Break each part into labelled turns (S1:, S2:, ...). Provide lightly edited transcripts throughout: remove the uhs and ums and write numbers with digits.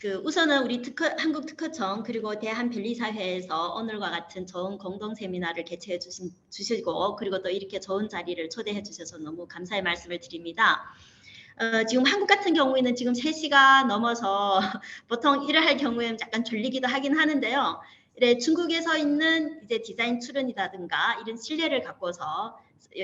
S1: 우선은 우리 한국특허청 그리고 대한변리사회에서 오늘과 같은 좋은 공동 세미나를 개최해 주시고 그리고 또 이렇게 좋은 자리를 초대해 주셔서 너무 감사의 말씀을 드립니다. 지금 한국 같은 경우에는 지금 3시가 넘어서 보통 일을 할 경우에는 약간 졸리기도 하긴 하는데요. 중국에서 있는 이제 디자인 출연이라든가 이런 신뢰를 갖고서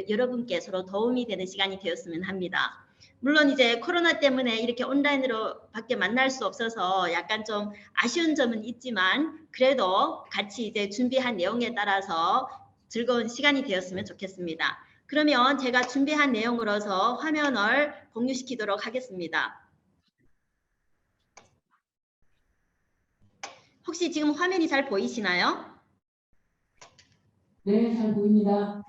S1: 여러분께 서로 도움이 되는 시간이 되었으면 합니다. 물론 이제 코로나 때문에 이렇게 온라인으로 밖에 만날 수 없어서 약간 좀 아쉬운 점은 있지만 그래도 같이 이제 준비한 내용에 따라서 즐거운 시간이 되었으면 좋겠습니다. 그러면 제가 준비한 내용으로서 화면을 공유시키도록 하겠습니다. 혹시 지금 화면이 잘 보이시나요?
S2: 네, 잘 보입니다.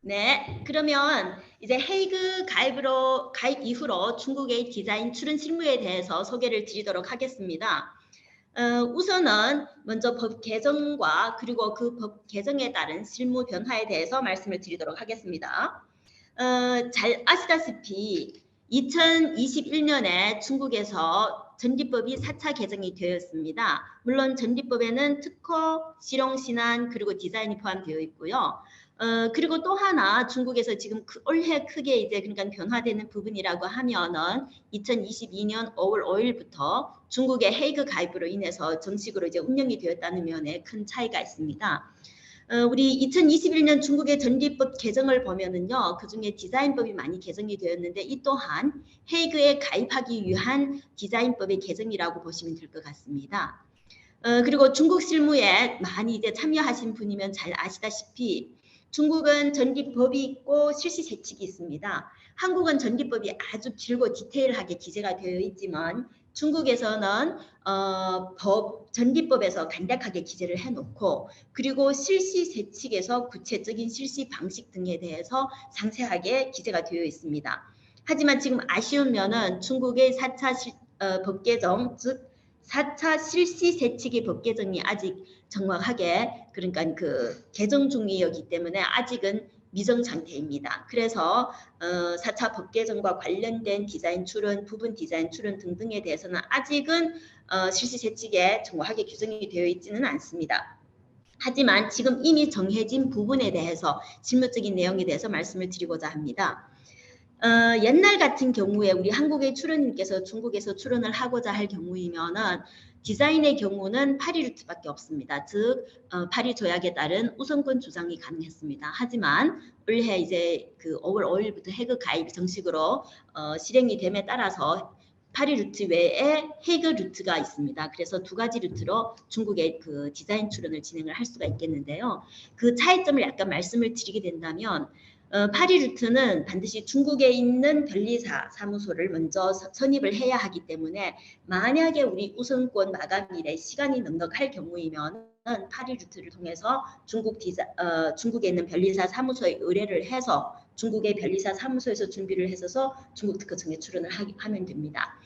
S1: 네, 그러면 이제 헤이그 가입 이후로 중국의 디자인 출연 실무에 대해서 소개를 드리도록 하겠습니다. 우선은 먼저 법 개정과 그리고 그 법 개정에 따른 실무 변화에 대해서 말씀을 드리도록 하겠습니다. 잘 아시다시피 2021년에 중국에서 전리법이 4차 개정이 되었습니다. 물론 전리법에는 특허, 실용, 신안 그리고 디자인이 포함되어 있고요. 그리고 또 하나 중국에서 지금 올해 크게 이제 그러니까 변화되는 부분이라고 하면은 2022년 5월 5일부터 중국의 헤이그 가입으로 인해서 정식으로 이제 운영이 되었다는 면에 큰 차이가 있습니다. 우리 2021년 중국의 전리법 개정을 보면은요, 그 중에 디자인법이 많이 개정이 되었는데 이 또한 헤이그에 가입하기 위한 디자인법의 개정이라고 보시면 될 것 같습니다. 그리고 중국 실무에 많이 이제 참여하신 분이면 잘 아시다시피 중국은 전리법이 있고 실시세칙이 있습니다. 한국은 전리법이 아주 길고 디테일하게 기재가 되어 있지만 중국에서는 전리법에서 간략하게 기재를 해놓고 그리고 실시세칙에서 구체적인 실시 방식 등에 대해서 상세하게 기재가 되어 있습니다. 하지만 지금 아쉬운 면은 중국의 4차 법 개정, 즉 4차 실시세칙의 법 개정이 아직 정확하게 그러니까 그 개정 중이었기 때문에 아직은 미정 상태입니다. 그래서 4차 법 개정과 관련된 디자인 출원, 부분 디자인 출원 등등에 대해서는 아직은 실시세칙에 정확하게 규정이 되어 있지는 않습니다. 하지만 지금 이미 정해진 부분에 대해서 실무적인 내용에 대해서 말씀을 드리고자 합니다. 옛날 같은 경우에 우리 한국의 출연님께서 중국에서 출연을 하고자 할 경우이면은 디자인의 경우는 파리 루트밖에 없습니다. 즉 파리 조약에 따른 우선권 주장이 가능했습니다. 하지만 올해 이제 그 5월 5일부터 헤그 가입 정식으로 실행이 됨에 따라서 파리 루트 외에 헤그 루트가 있습니다. 그래서 두 가지 루트로 중국의 그 디자인 출연을 진행을 할 수가 있겠는데요. 그 차이점을 약간 말씀을 드리게 된다면 파리 루트는 반드시 중국에 있는 변리사 사무소를 먼저 선입을 해야 하기 때문에 만약에 우리 우선권 마감일에 시간이 넉넉할 경우이면 파리 루트를 통해서 중국에 있는 변리사 사무소에 의뢰를 해서 중국의 변리사 사무소에서 준비를 해서 중국 특허청에 출원을 하면 됩니다.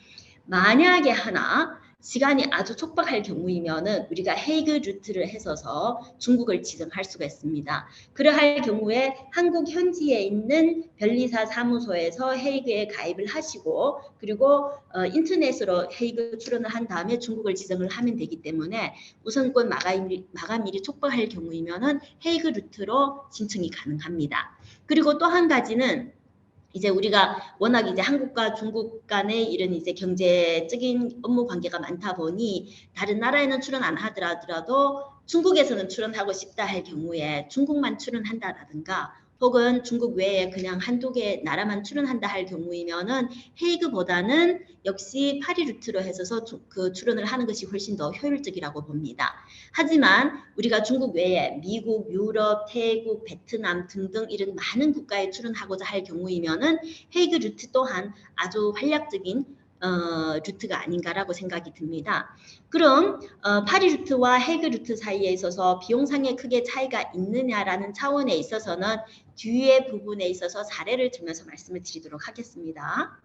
S1: 만약에 하나 시간이 아주 촉박할 경우이면은 우리가 헤이그 루트를 해서서 중국을 지정할 수가 있습니다. 그러할 경우에 한국 현지에 있는 변리사 사무소에서 헤이그에 가입을 하시고 그리고 인터넷으로 헤이그 출원을 한 다음에 중국을 지정을 하면 되기 때문에 우선권 마감일이 촉박할 경우이면은 헤이그 루트로 신청이 가능합니다. 그리고 또 한 가지는 이제 우리가 워낙 이제 한국과 중국 간의 이런 이제 경제적인 업무 관계가 많다 보니 다른 나라에는 출연 안 하더라도 중국에서는 출연하고 싶다 할 경우에 중국만 출연한다라든가 혹은 중국 외에 그냥 한두 개 나라만 출연한다 할 경우이면은 헤이그보다는 역시 파리 루트로 해서 그 출연을 하는 것이 훨씬 더 효율적이라고 봅니다. 하지만 우리가 중국 외에 미국, 유럽, 태국, 베트남 등등 이런 많은 국가에 출연하고자 할 경우이면은 헤이그 루트 또한 아주 활약적인 루트가 아닌가라고 생각이 듭니다. 그럼 파리 루트와 헤이그 루트 사이에 있어서 비용상에 크게 차이가 있느냐라는 차원에 있어서는 뒤에 부분에 있어서 사례를 들면서 말씀을 드리도록 하겠습니다.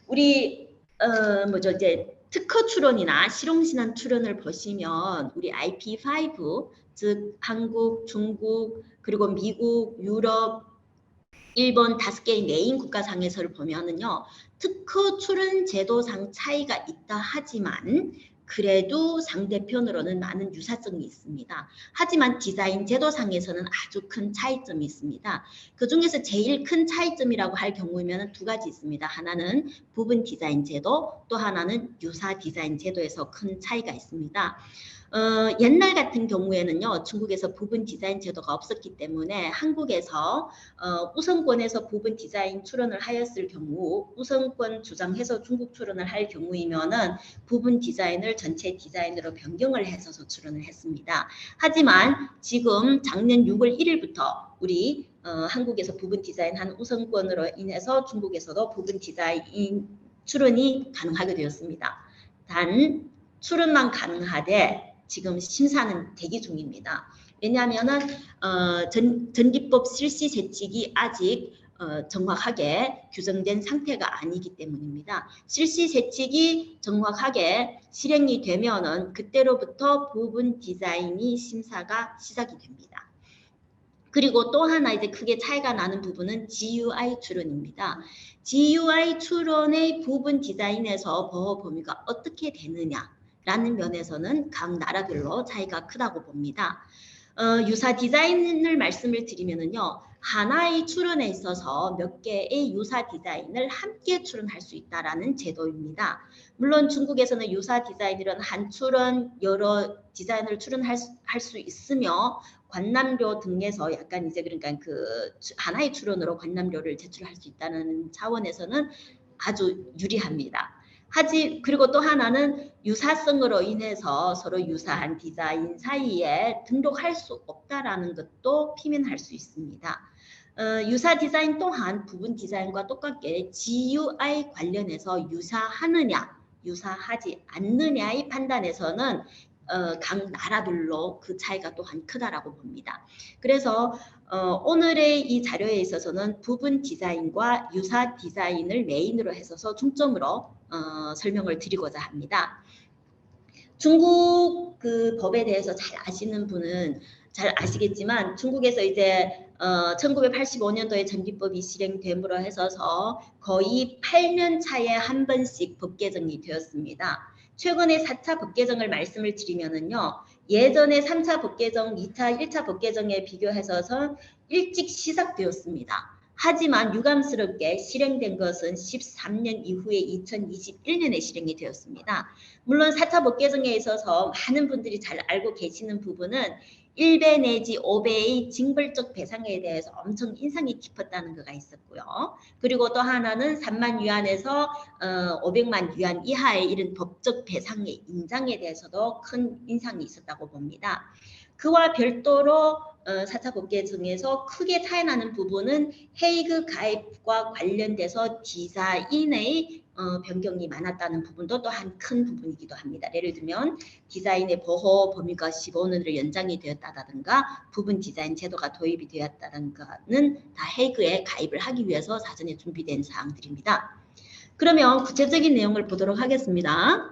S1: 우리 이제 특허 출원이나 실용신안 출원을 보시면 우리 IP5 즉 한국, 중국 그리고 미국, 유럽 일본 5개의 메인 국가상에서를 보면은요, 특허 출원 제도상 차이가 있다 하지만 그래도 상대편으로는 많은 유사성이 있습니다. 하지만 디자인 제도상에서는 아주 큰 차이점이 있습니다. 그 중에서 제일 큰 차이점이라고 할 경우에는 두 가지 있습니다. 하나는 부분 디자인 제도, 또 하나는 유사 디자인 제도에서 큰 차이가 있습니다. 옛날 같은 경우에는요, 중국에서 부분 디자인 제도가 없었기 때문에 한국에서 우선권에서 부분 디자인 출원을 하였을 경우 우선권 주장해서 중국 출원을 할 경우이면은 부분 디자인을 전체 디자인으로 변경을 해서 출원을 했습니다. 하지만 지금 작년 6월 1일부터 우리 한국에서 부분 디자인한 우선권으로 인해서 중국에서도 부분 디자인 출원이 가능하게 되었습니다. 단 출원만 가능하되 지금 심사는 대기 중입니다. 왜냐하면은 전기법 실시 세칙이 아직 정확하게 규정된 상태가 아니기 때문입니다. 실시 세칙이 정확하게 실행이 되면은 그때로부터 부분 디자인이 심사가 시작이 됩니다. 그리고 또 하나 이제 크게 차이가 나는 부분은 GUI 출원입니다. GUI 출원의 부분 디자인에서 보호 범위가 어떻게 되느냐 라는 면에서는 각 나라별로 차이가 크다고 봅니다. 유사 디자인을 말씀을 드리면은요, 하나의 출원에 있어서 몇 개의 유사 디자인을 함께 출원할 수 있다라는 제도입니다. 물론 중국에서는 유사 디자인이란 한 출원 여러 디자인을 출원할 수 있으며 관람료 등에서 약간 이제 그러니까 그 하나의 출원으로 관람료를 제출할 수 있다는 차원에서는 아주 유리합니다. 그리고 또 하나는 유사성으로 인해서 서로 유사한 디자인 사이에 등록할 수 없다라는 것도 피면할 수 있습니다. 유사 디자인 또한 부분 디자인과 똑같게 GUI 관련해서 유사하느냐, 유사하지 않느냐의 판단에서는 각 나라별로 그 차이가 또한 크다라고 봅니다. 그래서 오늘의 이 자료에 있어서는 부분 디자인과 유사 디자인을 메인으로 해서 중점으로 설명을 드리고자 합니다. 중국 그 법에 대해서 잘 아시는 분은 잘 아시겠지만 중국에서 이제 1985년도에 전기법이 실행됨으로 해서 거의 8년 차에 한 번씩 법 개정이 되었습니다. 최근에 4차 법 개정을 말씀을 드리면은요. 예전에 3차 법 개정, 2차, 1차 법 개정에 비교해서는 일찍 시작되었습니다. 하지만 유감스럽게 실행된 것은 13년 이후에 2021년에 실행이 되었습니다. 물론 4차 법 개정에 있어서 많은 분들이 잘 알고 계시는 부분은 1배 내지 5배의 징벌적 배상에 대해서 엄청 인상이 깊었다는 거가 있었고요. 그리고 또 하나는 3만 위안에서 500만 위안 이하의 이런 법적 배상의 인상에 대해서도 큰 인상이 있었다고 봅니다. 그와 별도로 4차 법 개정에서 크게 차이나는 부분은 헤이그 가입과 관련돼서 디자인의 변경이 많았다는 부분도 또한 큰 부분이기도 합니다. 예를 들면 디자인의 보호 범위가 15년으로 연장이 되었다든가 부분 디자인 제도가 도입이 되었다든가는 다 헤이그에 가입을 하기 위해서 사전에 준비된 사항들입니다. 그러면 구체적인 내용을 보도록 하겠습니다.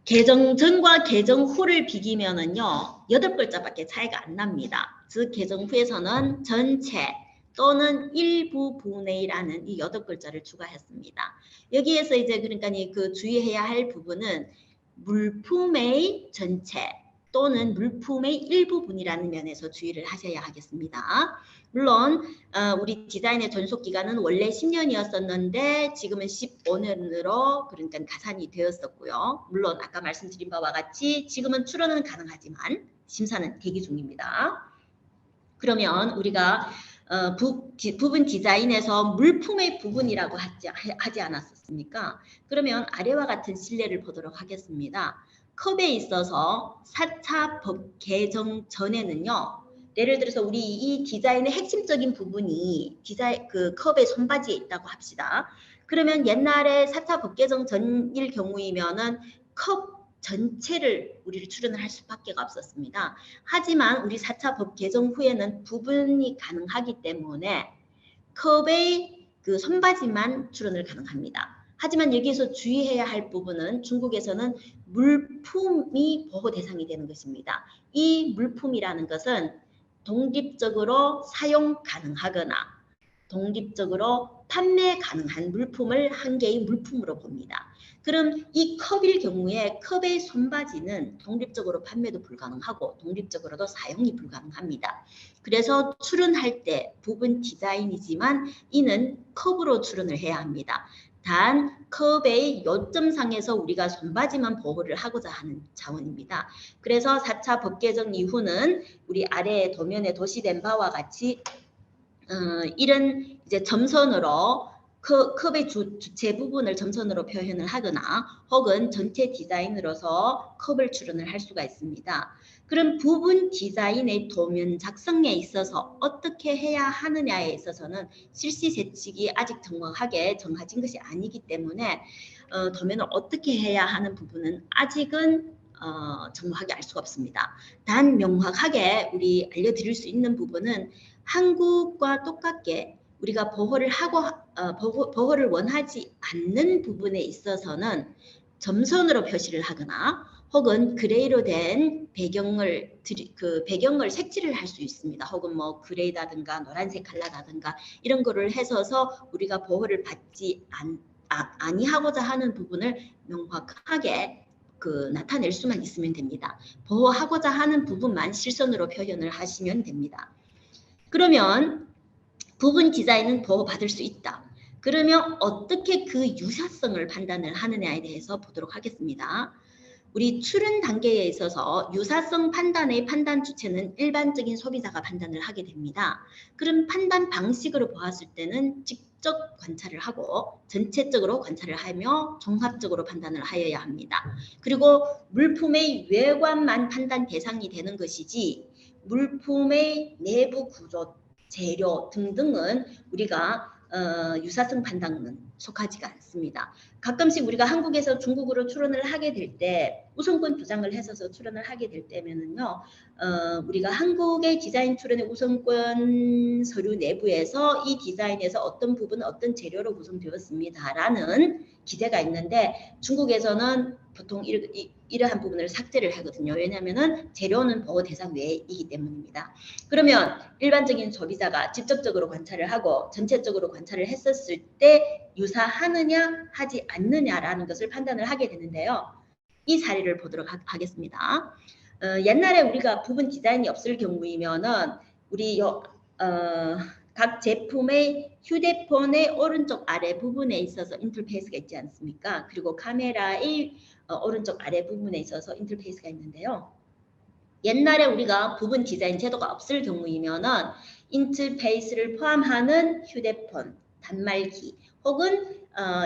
S1: 개정 전과 개정 후를 비기면은요 8글자밖에 차이가 안 납니다. 즉 개정 후에서는 전체 또는 일부분의라는 이 8글자를 추가했습니다. 여기에서 이제 그러니까 그 주의해야 할 부분은 물품의 전체 또는 물품의 일부분이라는 면에서 주의를 하셔야 하겠습니다. 물론 우리 디자인의 존속기간은 원래 10년이었었는데 지금은 15년으로 그러니까 가산이 되었었고요. 물론 아까 말씀드린 바와 같이 지금은 출원은 가능하지만 심사는 대기 중입니다. 그러면 우리가 부분 디자인에서 물품의 부분이라고 하지 않았었습니까? 그러면 아래와 같은 실례를 보도록 하겠습니다. 컵에 있어서 4차 법 개정 전에는요. 예를 들어서 우리 이 디자인의 핵심적인 부분이 그 컵의 손바지에 있다고 합시다. 그러면 옛날에 4차 법 개정 전일 경우이면은 컵 전체를 우리를 출원을 할 수밖에 없었습니다. 하지만 우리 4차 법 개정 후에는 부분이 가능하기 때문에 컵의 그 손바지만 출원을 가능합니다. 하지만 여기서 주의해야 할 부분은 중국에서는 물품이 보호 대상이 되는 것입니다. 이 물품이라는 것은 독립적으로 사용 가능하거나 독립적으로 판매 가능한 물품을 한 개의 물품으로 봅니다. 그럼 이 컵일 경우에 컵의 손바지는 독립적으로 판매도 불가능하고 독립적으로도 사용이 불가능합니다. 그래서 출원할 때 부분 디자인이지만 이는 컵으로 출원을 해야 합니다. 단 컵의 요점상에서 우리가 손바지만 보호를 하고자 하는 차원입니다. 그래서 4차 법 개정 이후는 우리 아래 도면에 도시된 바와 같이 이런 이제 점선으로 컵의 주체 부분을 점선으로 표현을 하거나 혹은 전체 디자인으로서 컵을 출원을 할 수가 있습니다. 그럼 부분 디자인의 도면 작성에 있어서 어떻게 해야 하느냐에 있어서는 실시 세칙이 아직 정확하게 정해진 것이 아니기 때문에 도면을 어떻게 해야 하는 부분은 아직은 정확하게 알 수가 없습니다. 단 명확하게 우리 알려드릴 수 있는 부분은 한국과 똑같게 우리가 보호를 하고 보호를 원하지 않는 부분에 있어서는 점선으로 표시를 하거나 혹은 그레이로 된 배경을 색칠을 할 수 있습니다. 혹은 뭐 그레이라든가 노란색 컬러라든가 이런 거를 해서서 우리가 보호를 받지 아니하고자 하는 부분을 명확하게 나타낼 수만 있으면 됩니다. 보호하고자 하는 부분만 실선으로 표현을 하시면 됩니다. 그러면 부분 디자인은 보호받을 수 있다. 그러면 어떻게 그 유사성을 판단을 하느냐에 대해서 보도록 하겠습니다. 우리 출원 단계에 있어서 유사성 판단의 판단 주체는 일반적인 소비자가 판단을 하게 됩니다. 그럼 판단 방식으로 보았을 때는 직접 관찰을 하고 전체적으로 관찰을 하며 종합적으로 판단을 하여야 합니다. 그리고 물품의 외관만 판단 대상이 되는 것이지 물품의 내부 구조, 재료 등등은 우리가 유사성 판단은 속하지가 않습니다. 가끔씩 우리가 한국에서 중국으로 출원을 하게 될 때 우선권 부장을 해서 출원을 하게 될 때면은요, 우리가 한국의 디자인 출원의 우선권 서류 내부에서 이 디자인에서 어떤 부분 어떤 재료로 구성되었습니다라는 기재가 있는데 중국에서는 보통 이러한 부분을 삭제를 하거든요. 왜냐하면은 재료는 보호 대상 외이기 때문입니다. 그러면 일반적인 소비자가 직접적으로 관찰을 하고 전체적으로 관찰을 했었을 때 유사하느냐 하지 않느냐라는 것을 판단을 하게 되는데요. 이 사례를 보도록 하겠습니다. 옛날에 우리가 부분 디자인이 없을 경우이면은 우리 각 제품의 휴대폰의 오른쪽 아래 부분에 있어서 인터페이스가 있지 않습니까? 그리고 카메라의 오른쪽 아래 부분에 있어서 인터페이스가 있는데요. 옛날에 우리가 부분 디자인 제도가 없을 경우이면은 인터페이스를 포함하는 휴대폰, 단말기 혹은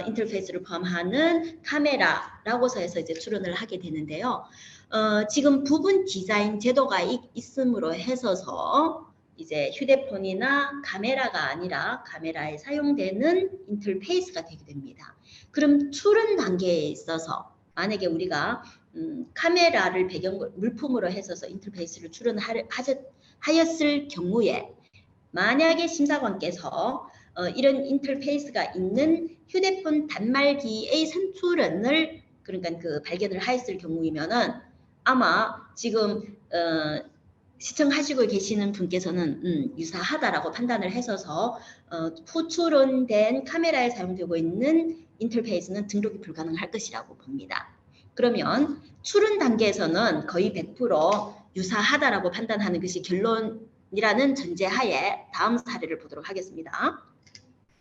S1: 인터페이스를 포함하는 카메라라고서 해서 이제 출원을 하게 되는데요. 지금 부분 디자인 제도가 있음으로 해서서 이제 휴대폰이나 카메라가 아니라 카메라에 사용되는 인터페이스가 되게 됩니다. 그럼 출원 단계에 있어서 만약에 우리가 카메라를 물품으로 해서 인터페이스를 출원하였을 경우에 만약에 심사관께서 이런 인터페이스가 있는 휴대폰 단말기의 선출원을 그러니까 발견을 하였을 경우이면은 아마 지금 시청하시고 계시는 분께서는 유사하다라고 판단을 해서서 후출원된 카메라에 사용되고 있는 인터페이스는 등록이 불가능할 것이라고 봅니다. 그러면 출원 단계에서는 거의 100% 유사하다라고 판단하는 것이 결론이라는 전제하에 다음 사례를 보도록 하겠습니다.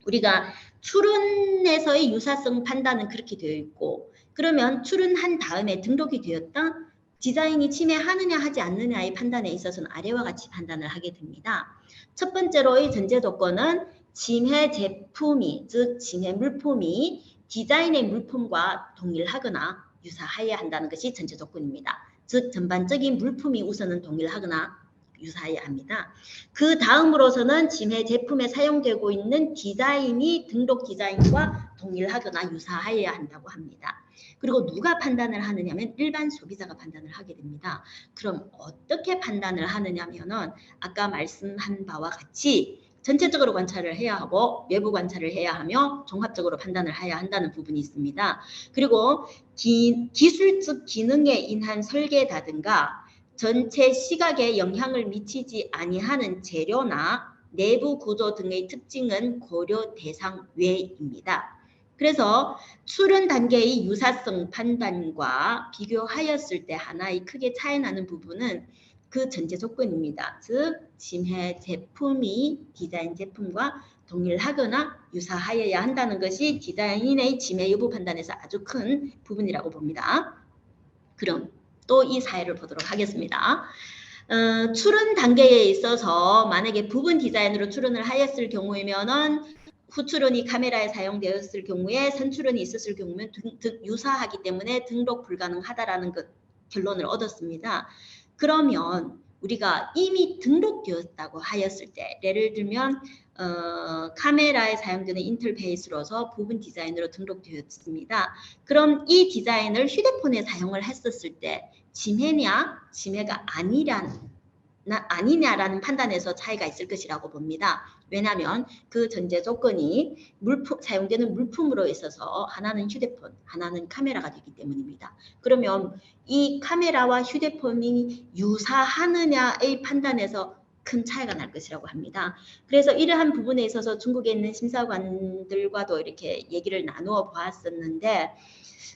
S1: 우리가 출원에서의 유사성 판단은 그렇게 되어 있고 그러면 출원한 다음에 등록이 되었다? 디자인이 침해하느냐 하지 않느냐의 판단에 있어서는 아래와 같이 판단을 하게 됩니다. 첫 번째로의 전제 조건은 침해 제품이 즉 침해 물품이 디자인의 물품과 동일하거나 유사해야 한다는 것이 전제 조건입니다. 즉 전반적인 물품이 우선은 동일하거나 유사해야 합니다. 그 다음으로서는 침해 제품에 사용되고 있는 디자인이 등록 디자인과 동일하거나 유사해야 한다고 합니다. 그리고 누가 판단을 하느냐면 일반 소비자가 판단을 하게 됩니다. 그럼 어떻게 판단을 하느냐면은 아까 말씀한 바와 같이 전체적으로 관찰을 해야 하고 외부 관찰을 해야 하며 종합적으로 판단을 해야 한다는 부분이 있습니다. 그리고 기술적 기능에 인한 설계라든가 전체 시각에 영향을 미치지 아니하는 재료나 내부 구조 등의 특징은 고려 대상 외입니다. 그래서 출원 단계의 유사성 판단과 비교하였을 때 하나의 크게 차이나는 부분은 그 전제 조건입니다. 즉 침해 제품이 디자인 제품과 동일하거나 유사하여야 한다는 것이 디자인의 침해 여부 판단에서 아주 큰 부분이라고 봅니다. 그럼 또 이 사례를 보도록 하겠습니다. 출원 단계에 있어서 만약에 부분 디자인으로 출원을 하였을 경우이면은 후출원이 카메라에 사용되었을 경우에 선출원이 있었을 경우면 유사하기 때문에 등록 불가능하다라는 결론을 얻었습니다. 그러면 우리가 이미 등록되었다고 하였을 때 예를 들면 카메라에 사용되는 인터페이스로서 부분 디자인으로 등록되었습니다. 그럼 이 디자인을 휴대폰에 사용을 했었을 때 침해냐 침해가 아니냐라는 판단에서 차이가 있을 것이라고 봅니다. 왜냐하면 그 전제 조건이 사용되는 물품으로 있어서 하나는 휴대폰, 하나는 카메라가 되기 때문입니다. 그러면 이 카메라와 휴대폰이 유사하느냐의 판단에서 큰 차이가 날 것이라고 합니다. 그래서 이러한 부분에 있어서 중국에 있는 심사관들과도 이렇게 얘기를 나누어 보았었는데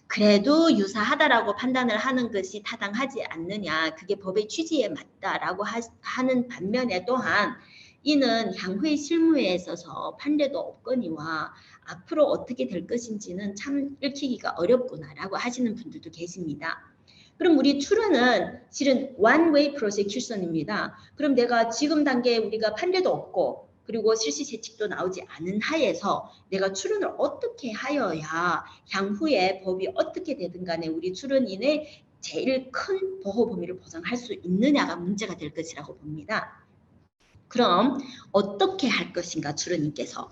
S1: 그래도 유사하다라고 판단을 하는 것이 타당하지 않느냐, 그게 법의 취지에 맞다라고 하는 반면에 또한 이는 향후의 실무에 있어서 판례도 없거니와 앞으로 어떻게 될 것인지는 참 읽히기가 어렵구나라고 하시는 분들도 계십니다. 그럼 우리 출원은 실은 one way prosecution입니다. 그럼 내가 지금 단계에 우리가 판례도 없고 그리고 실시 세칙도 나오지 않은 하에서 내가 출원을 어떻게 하여야 향후에 법이 어떻게 되든 간에 우리 출원인의 제일 큰 보호 범위를 보장할 수 있느냐가 문제가 될 것이라고 봅니다. 그럼 어떻게 할 것인가 출원인께서?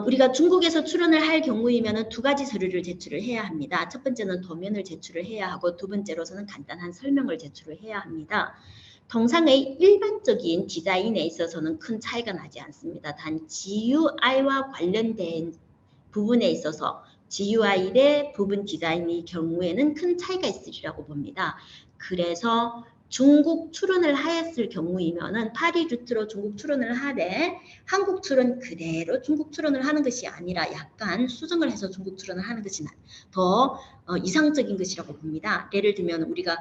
S1: 우리가 중국에서 출원을 할 경우이면 두 가지 서류를 제출을 해야 합니다. 첫 번째는 도면을 제출을 해야 하고 두 번째로서는 간단한 설명을 제출을 해야 합니다. 동상의 일반적인 디자인에 있어서는 큰 차이가 나지 않습니다. 단 GUI와 관련된 부분에 있어서 GUI 대 부분 디자인의 경우에는 큰 차이가 있으리라고 봅니다. 그래서 중국 출원을 하였을 경우이면은 파리 루트로 중국 출원을 하되 한국 출원 그대로 중국 출원을 하는 것이 아니라 약간 수정을 해서 중국 출원을 하는 것이 더 이상적인 것이라고 봅니다. 예를 들면 우리가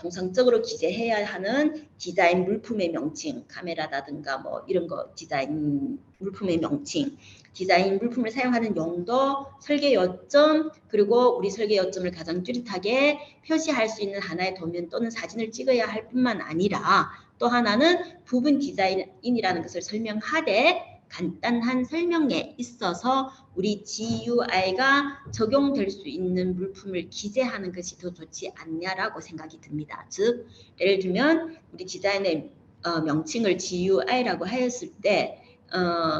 S1: 통상적으로 기재해야 하는 디자인 물품의 명칭, 카메라라든가 뭐 이런 거 디자인 물품의 명칭, 디자인 물품을 사용하는 용도, 설계 요점, 그리고 우리 설계 요점을 가장 뚜렷하게 표시할 수 있는 하나의 도면 또는 사진을 찍어야 할 뿐만 아니라 또 하나는 부분 디자인이라는 것을 설명하되 간단한 설명에 있어서 우리 GUI가 적용될 수 있는 물품을 기재하는 것이 더 좋지 않냐라고 생각이 듭니다. 즉 예를 들면 우리 디자인의 명칭을 GUI라고 하였을 때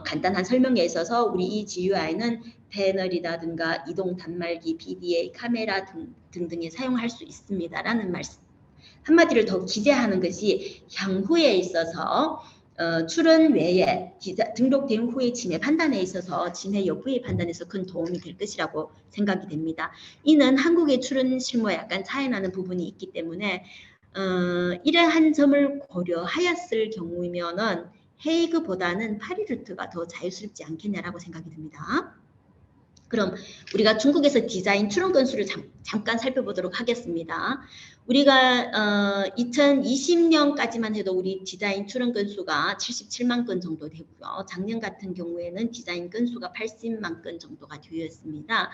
S1: 간단한 설명에 있어서 우리 이 GUI는 패널이라든가 이동 단말기, PDA, 카메라 등등에 사용할 수 있습니다라는 말씀. 한마디로 더 기재하는 것이 향후에 있어서 출원 외에 등록된 후의 침해 판단에 있어서 침해 여부의 판단에서 큰 도움이 될 것이라고 생각이 됩니다. 이는 한국의 출원 실무와 약간 차이 나는 부분이 있기 때문에 이러한 점을 고려하였을 경우이면은 헤이그보다는 파리 루트가 더 자유스럽지 않겠냐라고 생각이 듭니다. 그럼 우리가 중국에서 디자인 출원 건수를 잠깐 살펴보도록 하겠습니다. 우리가 2020년까지만 해도 우리 디자인 출원 건수가 77만 건 정도 되고요. 작년 같은 경우에는 디자인 건수가 80만 건 정도가 되었습니다.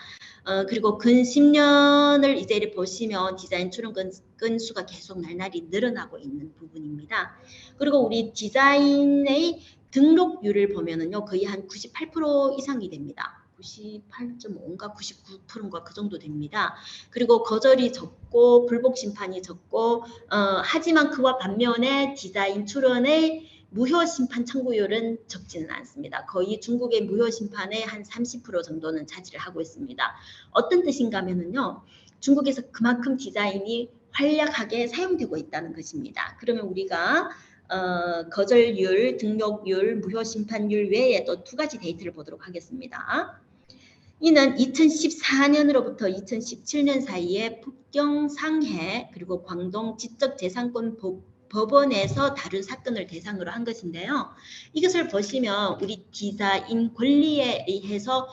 S1: 그리고 근 10년을 이제 보시면 디자인 출원 건수가 계속 날날이 늘어나고 있는 부분입니다. 그리고 우리 디자인의 등록률을 보면은요, 거의 한 98% 이상이 됩니다. 98.5인가 99%인가 그 정도 됩니다. 그리고 거절이 적고 불복 심판이 적고 하지만 그와 반면에 디자인 출원의 무효 심판 청구율은 적지는 않습니다. 거의 중국의 무효 심판의 한 30% 정도는 차지를 하고 있습니다. 어떤 뜻인가 하면은요, 중국에서 그만큼 디자인이 활약하게 사용되고 있다는 것입니다. 그러면 우리가 거절률, 등록률, 무효 심판율 외에 또 두 가지 데이터를 보도록 하겠습니다. 이는 2014년으로부터 2017년 사이에 북경, 상해 그리고 광동 지적재산권 법원에서 다룬 사건을 대상으로 한 것인데요. 이것을 보시면 우리 기사인 권리에 의해서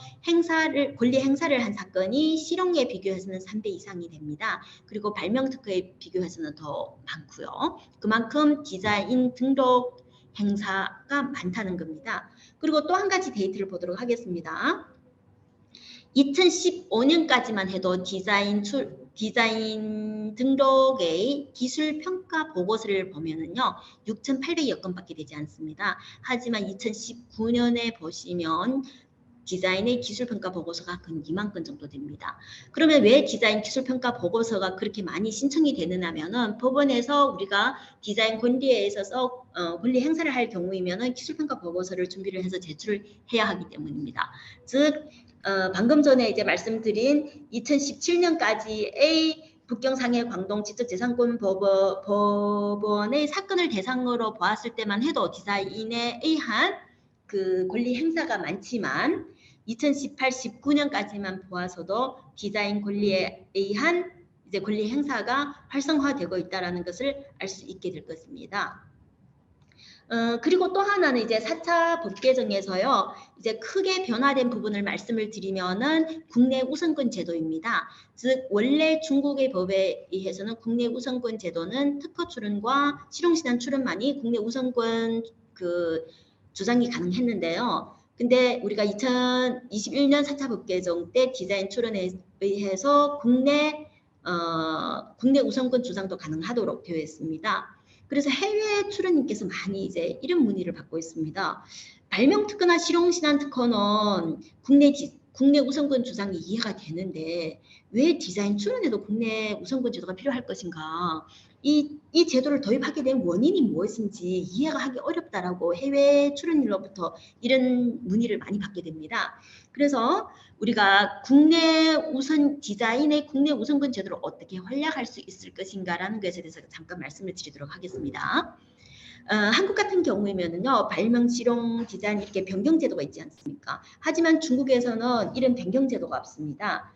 S1: 권리 행사를 한 사건이 실형에 비교해서는 3배 이상이 됩니다. 그리고 발명특허에 비교해서는 더 많고요. 그만큼 기사인 등록 행사가 많다는 겁니다. 그리고 또 한 가지 데이터를 보도록 하겠습니다. 2015년까지만 해도 디자인 등록의 기술 평가 보고서를 보면은요, 6,800여 건밖에 되지 않습니다. 하지만 2019년에 보시면 디자인의 기술평가 보고서가 근 2만 건 정도 됩니다. 그러면 왜 디자인 기술평가 보고서가 그렇게 많이 신청이 되느냐면은 법원에서 우리가 디자인 권리에 있어서 권리 행사를 할 경우이면은 기술평가 보고서를 준비를 해서 제출을 해야 하기 때문입니다. 즉 방금 전에 이제 말씀드린 2017년까지의 북경, 상해, 광동 지적재산권 법원의 사건을 대상으로 보았을 때만 해도 디자인에 의한 그 권리 행사가 많지만 2018, 19년까지만 보아서도 디자인 권리에 의한 이제 권리 행사가 활성화되고 있다는 것을 알 수 있게 될 것입니다. 그리고 또 하나는 이제 4차 법 개정에서요, 이제 크게 변화된 부분을 말씀을 드리면은 국내 우선권 제도입니다. 즉, 원래 중국의 법에 의해서는 국내 우선권 제도는 특허 출원과 실용신안 출원만이 국내 우선권 주장이 가능했는데요. 근데 우리가 2021년 4차 법 개정 때 디자인 출원에 의해서 국내 우선권 주장도 가능하도록 되어 있습니다. 그래서 해외 출원님께서 많이 이제 이런 문의를 받고 있습니다. 발명 특허나 실용신안 특허는 국내 우선권 주장이 이해가 되는데 왜 디자인 출원에도 국내 우선권 제도가 필요할 것인가? 이 제도를 도입하게 된 원인이 무엇인지 이해가 하기 어렵다라고 해외 출원인으로부터 이런 문의를 많이 받게 됩니다. 그래서 우리가 디자인의 국내 우선권 제도를 어떻게 활용할 수 있을 것인가라는 것에 대해서 잠깐 말씀을 드리도록 하겠습니다. 한국 같은 경우이면은요, 발명, 실용, 디자인 이렇게 변경 제도가 있지 않습니까? 하지만 중국에서는 이런 변경 제도가 없습니다.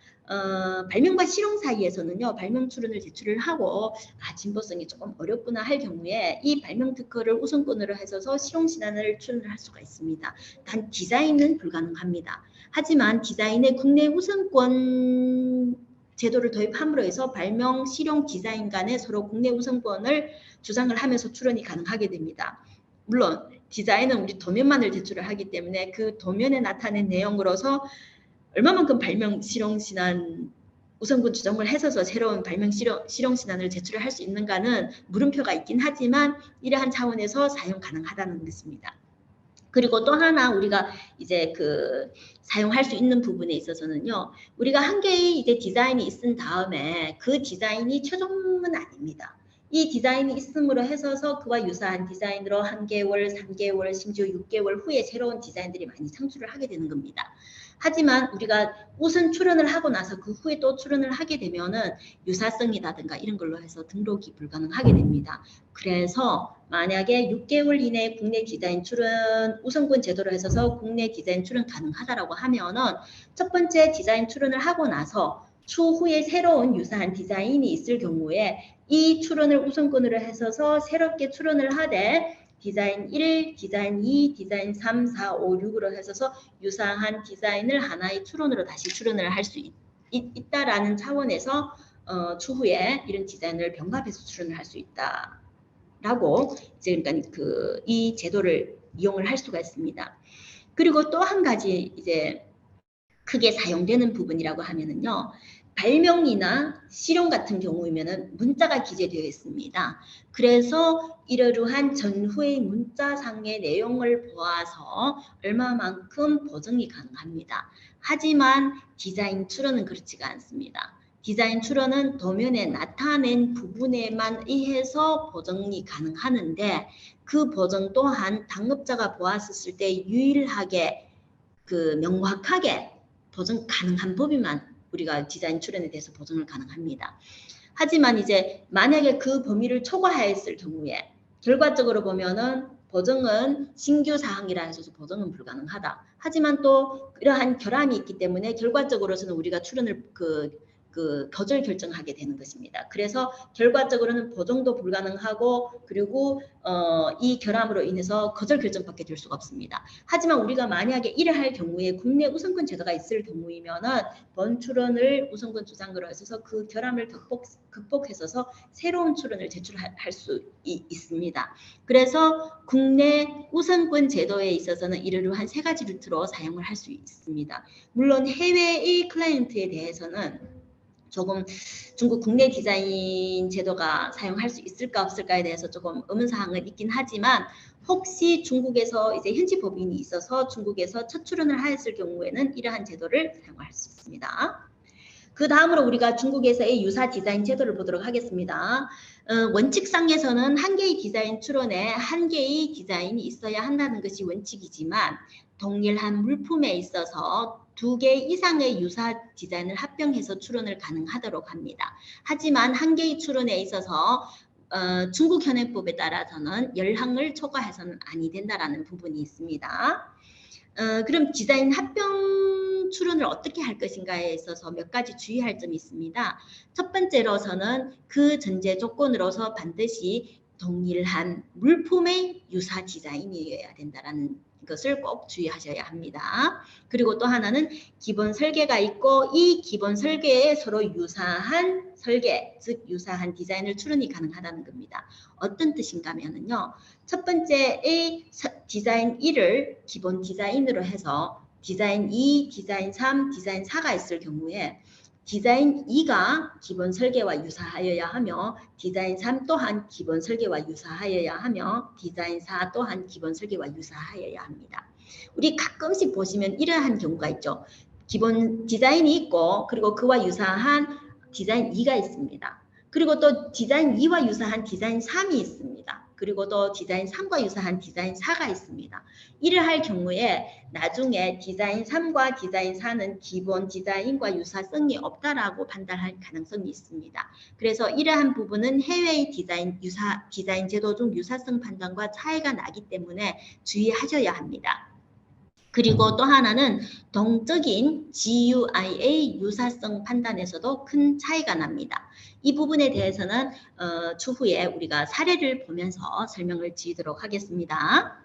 S1: 발명과 실용 사이에서는요, 발명 출원을 제출을 하고 진보성이 조금 어렵구나 할 경우에 이 발명 특허를 우선권으로 해서 실용 신안을 출원을 할 수가 있습니다. 단 디자인은 불가능합니다. 하지만 디자인의 국내 우선권 제도를 도입함으로 해서 발명, 실용, 디자인 간에 서로 국내 우선권을 주장을 하면서 출원이 가능하게 됩니다. 물론 디자인은 우리 도면만을 제출을 하기 때문에 그 도면에 나타낸 내용으로서 얼마만큼 발명, 실용, 신안 우선권 주장을 해서 새로운 발명, 실용 신안을 제출을 할 수 있는가는 물음표가 있긴 하지만 이러한 차원에서 사용 가능하다는 것입니다. 그리고 또 하나 우리가 이제 사용할 수 있는 부분에 있어서는요, 우리가 한 개의 이제 디자인이 있은 다음에 그 디자인이 최종은 아닙니다. 이 디자인이 있음으로 해서 그와 유사한 디자인으로 한 개월, 3개월, 심지어 6개월 후에 새로운 디자인들이 많이 창출을 하게 되는 겁니다. 하지만 우리가 우선 출원을 하고 나서 그 후에 또 출원을 하게 되면은 유사성이라든가 이런 걸로 해서 등록이 불가능하게 됩니다. 그래서 만약에 6개월 이내에 국내 디자인 출원 우선권 제도로 해서 국내 디자인 출원 가능하다라고 하면은 첫 번째 디자인 출원을 하고 나서 추후에 새로운 유사한 디자인이 있을 경우에 이 출원을 우선권으로 해서 새롭게 출원을 하되 디자인 1, 디자인 2, 디자인 3, 4, 5, 6으로 해서 유사한 디자인을 하나의 출원으로 다시 출원을 할 수 있다라는 차원에서 추후에 이런 디자인을 병합해서 출원을 할 수 있다라고 이제 그러니까 이 제도를 이용을 할 수가 있습니다. 그리고 또 한 가지 이제 크게 사용되는 부분이라고 하면은요. 발명이나 실용 같은 경우이면은 문자가 기재되어 있습니다. 그래서 이러한 전후의 문자상의 내용을 보아서 얼마만큼 보정이 가능합니다. 하지만 디자인 출원은 그렇지가 않습니다. 디자인 출원은 도면에 나타낸 부분에만 의해서 보정이 가능하는데 그 보정 또한 당업자가 보았을 때 유일하게 명확하게 보정 가능한 법이만 우리가 디자인 출원에 대해서 보정을 가능합니다. 하지만 이제 만약에 그 범위를 초과했을 경우에 결과적으로 보면은 보정은 신규 사항이라 해서 보정은 불가능하다. 하지만 또 이러한 결함이 있기 때문에 결과적으로서는 우리가 출원을 거절 결정하게 되는 것입니다. 그래서 결과적으로는 보정도 불가능하고 그리고 이 결함으로 인해서 거절 결정밖에 될 수가 없습니다. 하지만 우리가 만약에 이러할 경우에 국내 우선권 제도가 있을 경우이면은 번출원을 우선권 주장으로 해서 그 결함을 극복해서 새로운 출원을 제출할 수 있습니다. 그래서 국내 우선권 제도에 있어서는 이러한 세 가지 루트로 사용을 할 수 있습니다. 물론 해외의 클라이언트에 대해서는 조금 중국 국내 디자인 제도가 사용할 수 있을까 없을까에 대해서 조금 의문사항은 있긴 하지만 혹시 중국에서 이제 현지 법인이 있어서 중국에서 첫 출원을 하였을 경우에는 이러한 제도를 사용할 수 있습니다. 그 다음으로 우리가 중국에서의 유사 디자인 제도를 보도록 하겠습니다. 원칙상에서는 한 개의 디자인 출원에 한 개의 디자인이 있어야 한다는 것이 원칙이지만 동일한 물품에 있어서 2개 이상의 유사 디자인을 합병해서 출원을 가능하도록 합니다. 하지만 한 개의 출원에 있어서 중국 현행법에 따라서는 10항을 초과해서는 아니 된다라는 부분이 있습니다. 그럼 디자인 합병 출원을 어떻게 할 것인가에 있어서 몇 가지 주의할 점이 있습니다. 첫 번째로서는 그 전제 조건으로서 반드시 동일한 물품의 유사 디자인이어야 된다는 것을 꼭 주의하셔야 합니다. 그리고 또 하나는 기본 설계가 있고 이 기본 설계에 서로 유사한 설계, 즉 유사한 디자인을 출원이 가능하다는 겁니다. 어떤 뜻인가 하면요. 첫 번째의 디자인 1을 기본 디자인으로 해서 디자인 2, 디자인 3, 디자인 4가 있을 경우에 디자인 2가 기본 설계와 유사하여야 하며 디자인 3 또한 기본 설계와 유사하여야 하며 디자인 4 또한 기본 설계와 유사하여야 합니다. 우리 가끔씩 보시면 이러한 경우가 있죠. 기본 디자인이 있고 그리고 그와 유사한 디자인 2가 있습니다. 그리고 또 디자인 2와 유사한 디자인 3이 있습니다. 그리고 또 디자인 3과 유사한 디자인 4가 있습니다. 이를 할 경우에 나중에 디자인 3과 디자인 4는 기본 디자인과 유사성이 없다라고 판단할 가능성이 있습니다. 그래서 이러한 부분은 해외의 디자인 제도 중 유사성 판단과 차이가 나기 때문에 주의하셔야 합니다. 그리고 또 하나는 동적인 GUI의 유사성 판단에서도 큰 차이가 납니다. 이 부분에 대해서는 추후에 우리가 사례를 보면서 설명을 드리도록 하겠습니다.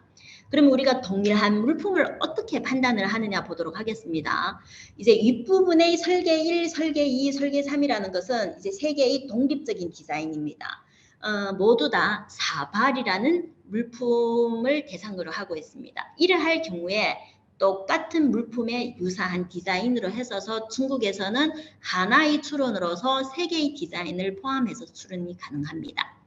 S1: 그럼 우리가 동일한 물품을 어떻게 판단을 하느냐 보도록 하겠습니다. 이제 윗부분의 설계 1, 설계 2, 설계 3이라는 것은 이제 세 개의 독립적인 디자인입니다. 모두 다 사발이라는 물품을 대상으로 하고 있습니다. 이를 할 경우에 똑같은 물품에 유사한 디자인으로 해서 중국에서는 하나의 출원으로서 세 개의 디자인을 포함해서 출원이 가능합니다.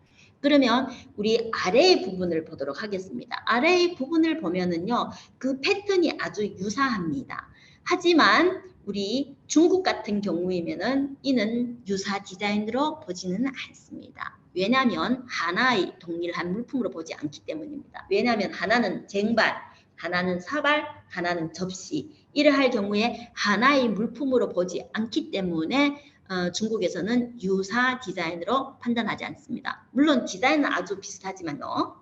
S1: 그러면 우리 아래의 부분을 보도록 하겠습니다. 아래의 부분을 보면은요, 그 패턴이 아주 유사합니다. 하지만 우리 중국 같은 경우이면은 이는 유사 디자인으로 보지는 않습니다. 왜냐하면 하나의 동일한 물품으로 보지 않기 때문입니다. 왜냐하면 하나는 쟁반, 하나는 사발, 하나는 접시. 이를 할 경우에 하나의 물품으로 보지 않기 때문에 중국에서는 유사 디자인으로 판단하지 않습니다. 물론 디자인은 아주 비슷하지만요.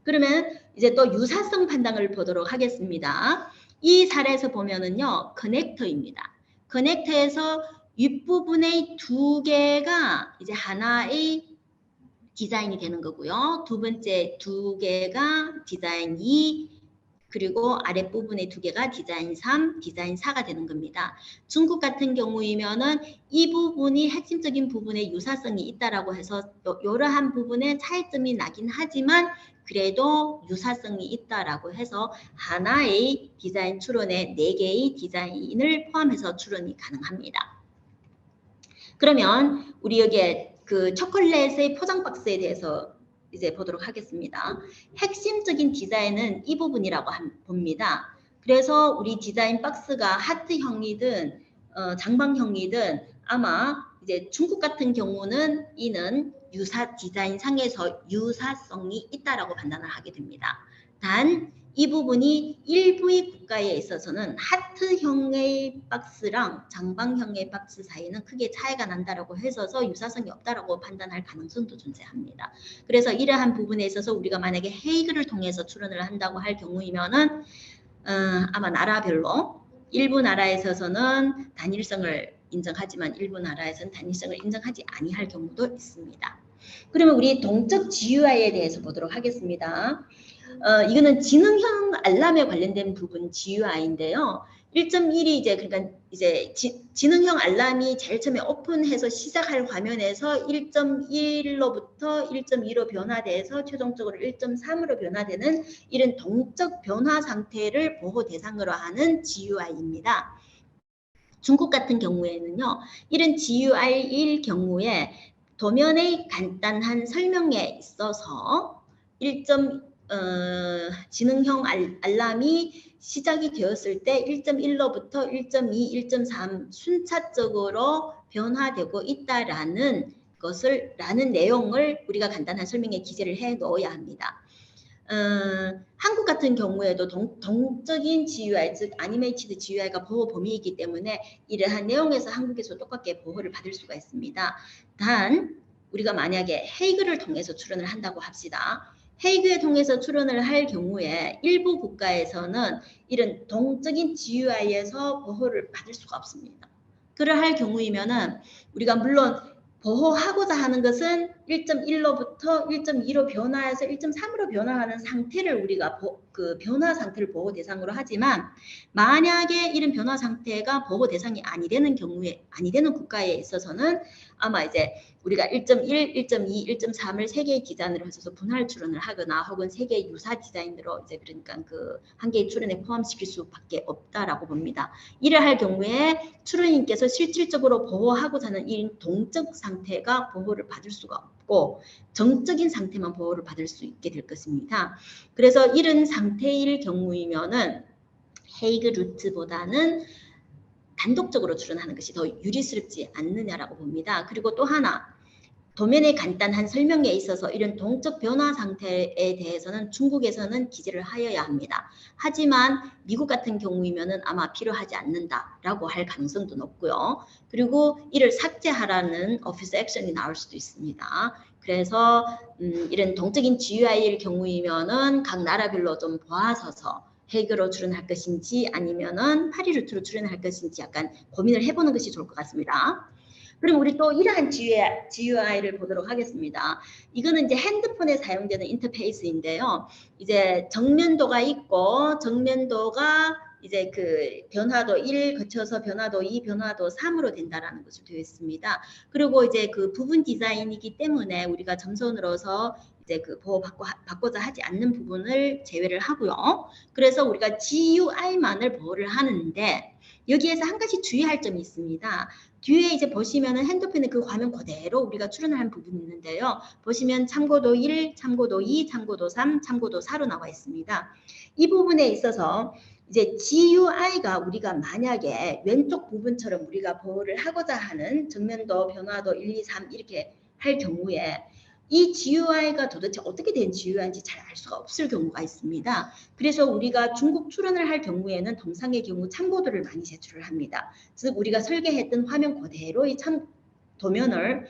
S1: 그러면 이제 또 유사성 판단을 보도록 하겠습니다. 이 사례에서 보면은요, 커넥터입니다. 커넥터에서 윗부분의 2개가 이제 하나의 디자인이 되는 거고요. 두 번째 2개가 디자인 2, 그리고 아랫부분의 2개가 디자인 3, 디자인 4가 되는 겁니다. 중국 같은 경우이면은 이 부분이 핵심적인 부분에 유사성이 있다라고 해서 이러한 부분에 차이점이 나긴 하지만 그래도 유사성이 있다라고 해서 하나의 디자인 출원에 4개의 디자인을 포함해서 출원이 가능합니다. 그러면 우리 여기에 그 초콜릿의 포장 박스에 대해서 이제 보도록 하겠습니다. 핵심적인 디자인은 이 부분이라고 봅니다. 그래서 우리 디자인 박스가 하트형이든 장방형이든 아마 이제 중국 같은 경우는 이는 유사 디자인 상에서 유사성이 있다라고 판단을 하게 됩니다. 단 이 부분이 일부의 국가에 있어서는 하트형의 박스랑 장방형의 박스 사이는 크게 차이가 난다라고 해서 유사성이 없다라고 판단할 가능성도 존재합니다. 그래서 이러한 부분에 있어서 우리가 만약에 헤이그를 통해서 추론을 한다고 할 경우이면은 아마 나라별로 일부 나라에 있어서는 단일성을 인정하지만 일부 나라에서는 단일성을 인정하지 아니할 경우도 있습니다. 그러면 우리 동적 GUI에 대해서 보도록 하겠습니다. 이거는 지능형 알람에 관련된 부분 GUI인데요. 1.1이 그러니까 지능형 알람이 제일 처음에 오픈해서 시작할 화면에서 1.1로부터 1.2로 변화돼서 최종적으로 1.3으로 변화되는 이런 동적 변화 상태를 보호 대상으로 하는 GUI입니다. 중국 같은 경우에는요, 이런 GUI일 경우에 도면의 간단한 설명에 있어서 지능형 알람이 시작이 되었을 때 1.1로부터 1.2, 1.3 순차적으로 변화되고 있다라는 라는 내용을 우리가 간단한 설명에 기재를 해 넣어야 합니다. 한국 같은 경우에도 동적인 GUI, 즉 애니메이티드 GUI가 보호 범위이기 때문에 이러한 내용에서 한국에서 똑같게 보호를 받을 수가 있습니다. 단 우리가 만약에 헤이그를 통해서 추론을 한다고 합시다. 헤이그에 통해서 추론을 할 경우에 일부 국가에서는 이런 동적인 GUI에서 보호를 받을 수가 없습니다. 그러할 경우이면은 우리가 물론 보호하고자 하는 것은 1.1로부터 1.2로 변화해서 1.3으로 변화하는 상태를 우리가 그 변화 상태를 보호 대상으로 하지만 만약에 이런 변화 상태가 보호 대상이 아니 되는 경우에 아니 되는 국가에 있어서는 아마 우리가 1.1, 1.2, 1.3을 세 개의 기준으로 해서 분할 추론을 하거나 혹은 세 개의 유사 디자인으로 그러니까 그 한 개의 추론에 포함시킬 수밖에 없다라고 봅니다. 이러할 경우에 추론인께서 실질적으로 보호하고자 하는 이 동적 상태가 보호를 받을 수가 없고 정적인 상태만 보호를 받을 수 있게 될 것입니다. 그래서 이런 상태일 경우이면은 헤이그 루트보다는 단독적으로 추론하는 것이 더 유리스럽지 않느냐라고 봅니다. 그리고 또 하나 도면의 간단한 설명에 있어서 이런 동적 변화 상태에 대해서는 중국에서는 기재를 하여야 합니다. 하지만 미국 같은 경우이면은 아마 필요하지 않는다라고 할 가능성도 높고요. 그리고 이를 삭제하라는 오피스 액션이 나올 수도 있습니다. 그래서 이런 동적인 GUI일 경우이면은 각 나라별로 좀 보아서서 헤이그로 추론할 것인지 아니면은 파리루트로 추론할 것인지 약간 고민을 해보는 것이 좋을 것 같습니다. 그럼 우리 또 이러한 GUI를 보도록 하겠습니다. 이거는 핸드폰에 사용되는 인터페이스인데요. 정면도가 있고 정면도가 그 변화도 1 거쳐서 변화도 2, 변화도 3으로 된다라는 것을 되어 있습니다. 그리고 그 부분 디자인이기 때문에 우리가 점선으로서 그 보호받고자 하지 않는 부분을 제외를 하고요. 그래서 우리가 GUI만을 보호를 하는데 여기에서 한 가지 주의할 점이 있습니다. 뒤에 보시면은 핸드폰의 그 화면 그대로 우리가 추론을 한 부분이 있는데요. 보시면 참고도 1, 참고도 2, 참고도 3, 참고도 4로 나와 있습니다. 이 부분에 있어서 GUI가 우리가 만약에 왼쪽 부분처럼 우리가 보호를 하고자 하는 정면도, 변화도 1, 2, 3 이렇게 할 경우에 이 GUI가 도대체 어떻게 된 GUI인지 잘 알 수가 없을 경우가 있습니다. 그래서 우리가 중국 추론을 할 경우에는 동상의 경우 참고도를 많이 제출을 합니다. 즉 우리가 설계했던 화면 그대로의 도면을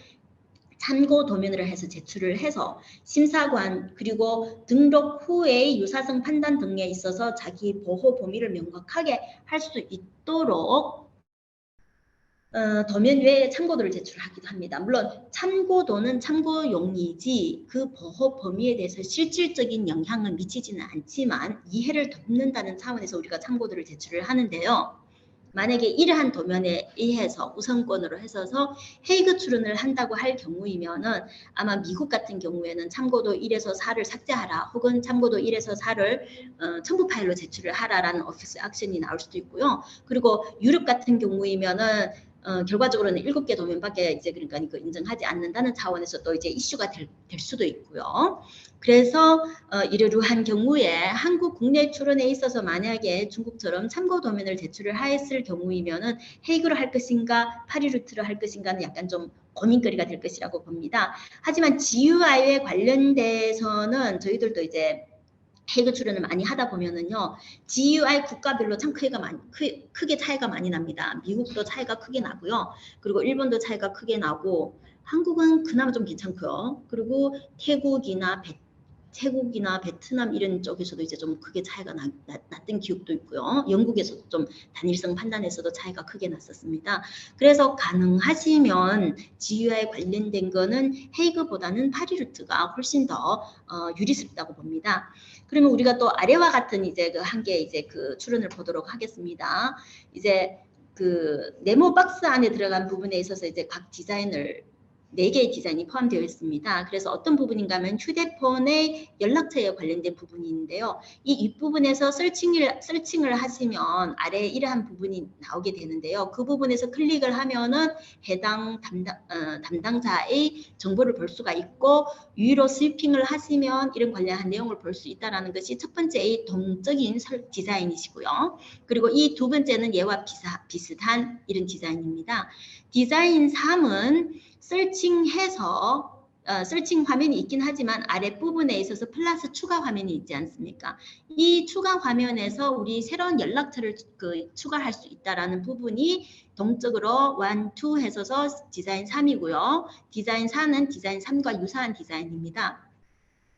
S1: 참고 도면으로 해서 제출을 해서 심사관 그리고 등록 후의 유사성 판단 등에 있어서 자기 보호 범위를 명확하게 할 수 있도록 도면 외에 참고도를 제출하기도 합니다. 물론 참고도는 참고용이지 그 보호 범위에 대해서 실질적인 영향을 미치지는 않지만 이해를 돕는다는 차원에서 우리가 참고도를 제출을 하는데요. 만약에 이러한 도면에 의해서 우선권으로 해서 헤이그 추론을 한다고 할 경우이면은 아마 미국 같은 경우에는 참고도 1에서 4를 삭제하라 혹은 참고도 1에서 4를 첨부 파일로 제출을 하라라는 오피스 액션이 나올 수도 있고요. 그리고 유럽 같은 경우이면은 결과적으로는 7개 도면밖에 그러니까 이거 인정하지 않는다는 차원에서 또 이슈가 될 수도 있고요. 그래서 이러한 경우에 한국 국내 추론에 있어서 만약에 중국처럼 참고 도면을 제출을 하였을 경우이면은 헤이그로 할 것인가 파리루트로 할 것인가는 약간 좀 고민거리가 될 것이라고 봅니다. 하지만 GUI에 관련돼서는 저희들도 해외 출연을 많이 하다 보면은요, GUI 국가별로 참 크게 차이가 많이 납니다. 미국도 차이가 크게 나고요. 그리고 일본도 차이가 크게 나고, 한국은 그나마 좀 괜찮고요. 그리고 태국이나 베트남 이런 쪽에서도 이제 좀 크게 차이가 났던 기억도 있고요. 영국에서도 좀 단일성 판단에서도 차이가 크게 났었습니다. 그래서 가능하시면 GUI 관련된 거는 헤이그보다는 파리루트가 훨씬 더 유리스럽다고 봅니다. 그러면 우리가 또 아래와 같은 이제 그 한 개 이제 그 추론을 보도록 하겠습니다. 이제 그 네모 박스 안에 들어간 부분에 있어서 이제 각 디자인을 4개의 디자인이 포함되어 있습니다. 그래서 어떤 부분인가 하면 휴대폰의 연락처에 관련된 부분이 있는데요. 이 윗부분에서 서칭을 하시면 아래에 이러한 부분이 나오게 되는데요. 그 부분에서 클릭을 하면은 해당 담당자의 정보를 볼 수가 있고, 위로 스위핑을 하시면 이런 관련한 내용을 볼 수 있다는 것이 첫 번째의 동적인 디자인이시고요. 그리고 이 두 번째는 얘와 비슷한 이런 디자인입니다. 디자인 3은 서칭해서 서칭 화면이 있긴 하지만 아랫부분에 있어서 플러스 추가 화면이 있지 않습니까? 이 추가 화면에서 우리 새로운 연락처를 추가할 수 있다라는 부분이 동적으로 1, 2 해서 디자인 3이고요. 디자인 4는 디자인 3과 유사한 디자인입니다.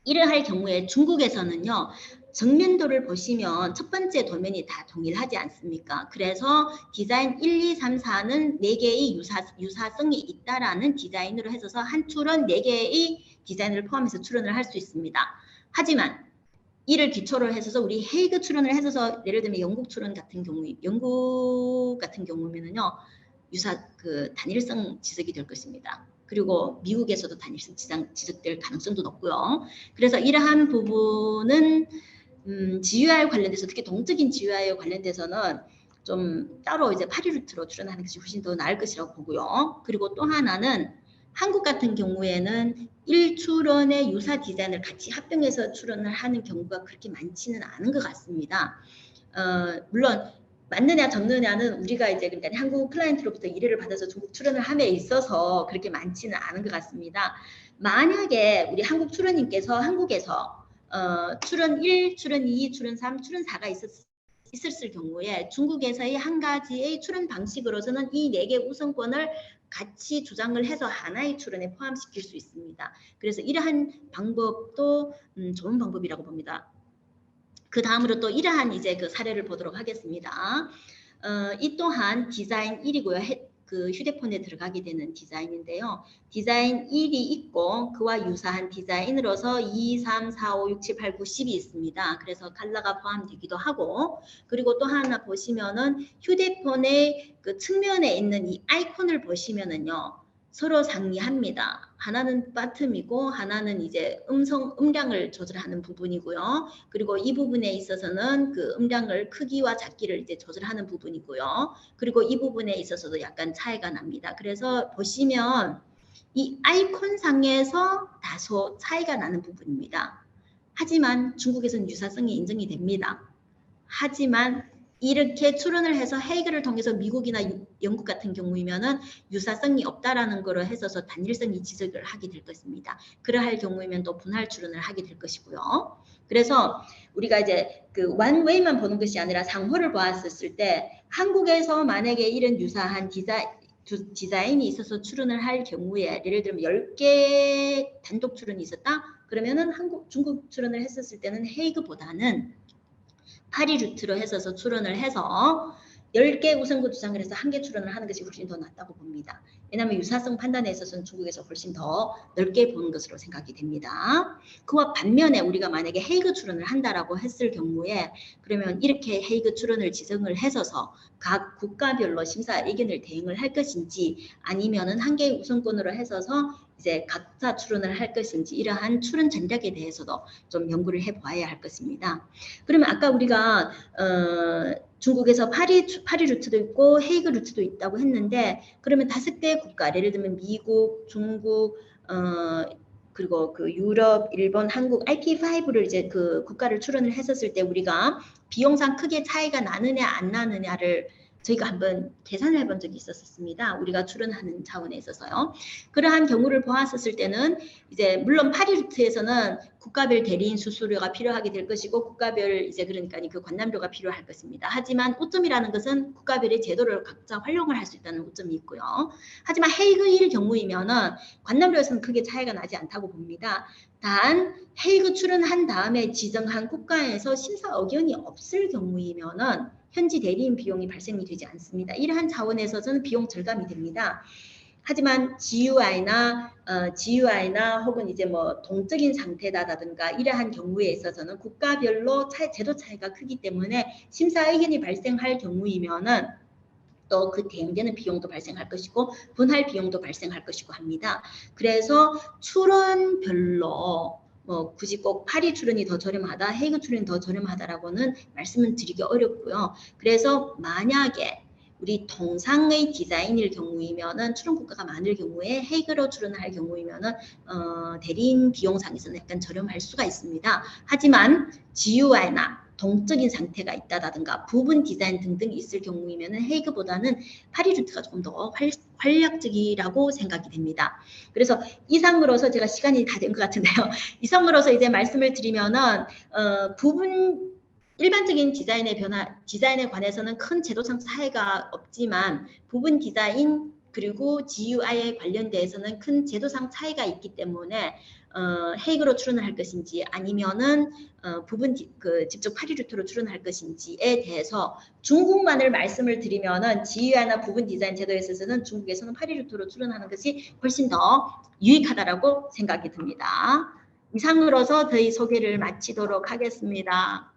S1: 이러할 경우에 중국에서는요, 정면도를 보시면 첫 번째 도면이 다 동일하지 않습니까? 그래서 디자인 1, 2, 3, 4는 4개의 유사성이 있다라는 디자인으로 해서 한 출은 4개의 디자인을 포함해서 출원을 할 수 있습니다. 하지만 이를 기초로 해서 우리 헤이그 출원을 해서 예를 들면 영국 같은 경우면은요, 단일성 지적이 될 것입니다. 그리고 미국에서도 단일성 지적될 가능성도 높고요. 그래서 이러한 부분은 GUI 관련돼서 특히 동적인 GUI에 관련돼서는 좀 따로 이제 파리루트로 출연하는 것이 훨씬 더 나을 것이라고 보고요. 그리고 또 하나는 한국 같은 경우에는 1출원의 유사 디자인을 같이 합병해서 출원을 하는 경우가 그렇게 많지는 않은 것 같습니다. 물론 맞느냐 적느냐는 우리가 이제 그러니까 한국 클라이언트로부터 의뢰를 받아서 중국 출원을 함에 있어서 그렇게 많지는 않은 것 같습니다. 만약에 우리 한국 출원님께서 한국에서 출원 1, 출원 2, 출원 3, 출원 4가 있었을 경우에 중국에서의 한 가지의 출원 방식으로서는 이 4개 우선권을 같이 주장을 해서 하나의 출원에 포함시킬 수 있습니다. 그래서 이러한 방법도 좋은 방법이라고 봅니다. 그 다음으로 또 이러한 이제 그 사례를 보도록 하겠습니다. 이 또한 디자인 1이고요. 그 휴대폰에 들어가게 되는 디자인인데요. 디자인 1이 있고 그와 유사한 디자인으로서 2, 3, 4, 5, 6, 7, 8, 9, 10이 있습니다. 그래서 컬러가 포함되기도 하고, 그리고 또 하나 보시면은 휴대폰의 그 측면에 있는 이 아이콘을 보시면은요. 서로 상이합니다. 하나는 바텀이고 하나는 이제 음량을 조절하는 부분이고요. 그리고 이 부분에 있어서는 그 음량을 크기와 작기를 이제 조절하는 부분이고요. 그리고 이 부분에 있어서도 약간 차이가 납니다. 그래서 보시면 이 아이콘 상에서 다소 차이가 나는 부분입니다. 하지만 중국에서는 유사성이 인정이 됩니다. 하지만 이렇게 추론을 해서 헤이그를 통해서 미국이나 영국 같은 경우이면은 유사성이 없다라는 거로 해서 단일성이 지적을 하게 될 것입니다. 그러할 경우이면 또 분할 추론을 하게 될 것이고요. 그래서 우리가 이제 그 원웨이만 보는 것이 아니라 상호를 보았을 때 한국에서 만약에 이런 유사한 디자인이 있어서 추론을 할 경우에 예를 들면 10개 단독 추론이 있었다? 그러면은 중국 추론을 했었을 때는 헤이그보다는 파리루트로 해서 출원을 해서 10개 우선권 주장을 해서 1개 출원을 하는 것이 훨씬 더 낫다고 봅니다. 왜냐하면 유사성 판단에 있어서는 중국에서 훨씬 더 넓게 보는 것으로 생각이 됩니다. 그와 반면에 우리가 만약에 헤이그 출원을 한다라고 했을 경우에 그러면 이렇게 헤이그 출원을 지정을 해서 각 국가별로 심사 의견을 대응을 할 것인지 아니면은 1개의 우선권으로 해서 이제 각자 출원을 할 것인지 이러한 출원 전략에 대해서도 좀 연구를 해봐야 할 것입니다. 그러면 아까 우리가 중국에서 파리 루트도 있고 헤이그 루트도 있다고 했는데 그러면 5개 국가 예를 들면 미국, 중국, 그리고 그 유럽, 일본, 한국 IP5를 이제 그 국가를 출원을 했었을 때 우리가 비용상 크게 차이가 나느냐 안 나느냐를 저희가 한번 계산을 해본 적이 있었습니다. 우리가 출원하는 차원에 있어서요. 그러한 경우를 보았었을 때는 이제 물론 파리루트에서는 국가별 대리인 수수료가 필요하게 될 것이고 국가별 이제 그러니까 그 관람료가 필요할 것입니다. 하지만 오점이라는 것은 국가별의 제도를 각자 활용을 할 수 있다는 오점이 있고요. 하지만 헤이그일 경우이면은 관람료에서는 크게 차이가 나지 않다고 봅니다. 단 헤이그 출연한 다음에 지정한 국가에서 심사 의견이 없을 경우이면은 현지 대리인 비용이 발생이 되지 않습니다. 이러한 차원에서 저는 비용 절감이 됩니다. 하지만 GUI나 혹은 이제 뭐 동적인 상태다라든가 이러한 경우에 있어서는 국가별로 제도 차이가 크기 때문에 심사 의견이 발생할 경우이면은 또 그 대응되는 비용도 발생할 것이고 분할 비용도 발생할 것이고 합니다. 그래서 출원별로 뭐 굳이 꼭 파리 출연이 더 저렴하다, 헤이그 출연이 더 저렴하다라고는 말씀을 드리기 어렵고요. 그래서 만약에 우리 동상의 디자인일 경우이면은 출연 국가가 많을 경우에 헤이그로 출연할 경우이면은 대리인 비용상에서는 약간 저렴할 수가 있습니다. 하지만 GUI나 동적인 상태가 있다든가 부분 디자인 등등이 있을 경우이면은 헤이그보다는 파리 루트가 조금 더 활력적이라고 생각이 됩니다. 그래서 이상으로서 제가 시간이 다 된 것 같은데요. 이상으로서 이제 말씀을 드리면은 부분 일반적인 디자인에 관해서는 큰 제도상 차이가 없지만 부분 디자인 그리고 GUI에 관련돼서는 큰 제도상 차이가 있기 때문에 헤이그로 출연을 할 것인지 아니면은 직접 파리 루트로 출연할 것인지에 대해서 중국만을 말씀을 드리면은 GUI나 부분 디자인 제도에 있어서는 중국에서는 파리 루트로 출연하는 것이 훨씬 더 유익하다라고 생각이 듭니다. 이상으로서 저희 소개를 마치도록 하겠습니다.